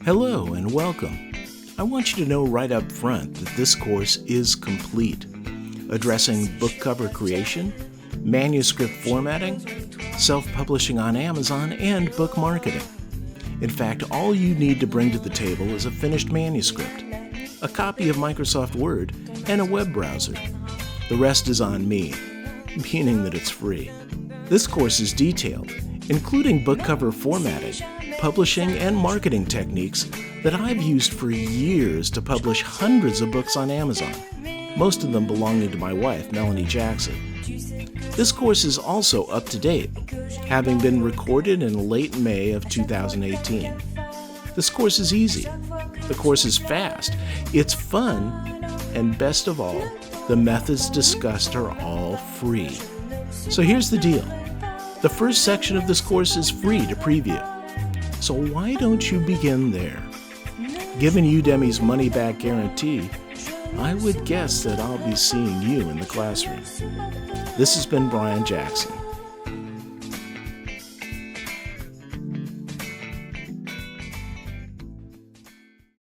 Hello and welcome. I want you to know right up front that this course is complete, addressing book cover creation, manuscript formatting, self-publishing on Amazon, and book marketing. In fact, all you need to bring to the table is a finished manuscript, a copy of Microsoft Word, and a web browser. The rest is on me, meaning that it's free. This course is detailed, including book cover formatting, publishing, and marketing techniques that I've used for years to publish hundreds of books on Amazon, most of them belonging to my wife, Melanie Jackson. This course is also up to date, having been recorded in late May of 2018. This course is easy. The course is fast. It's fun. And best of all, the methods discussed are all free. So here's the deal. The first section of this course is free to preview. So why don't you begin there? Given Udemy's money-back guarantee, I would guess that I'll be seeing you in the classroom. This has been Brian Jackson.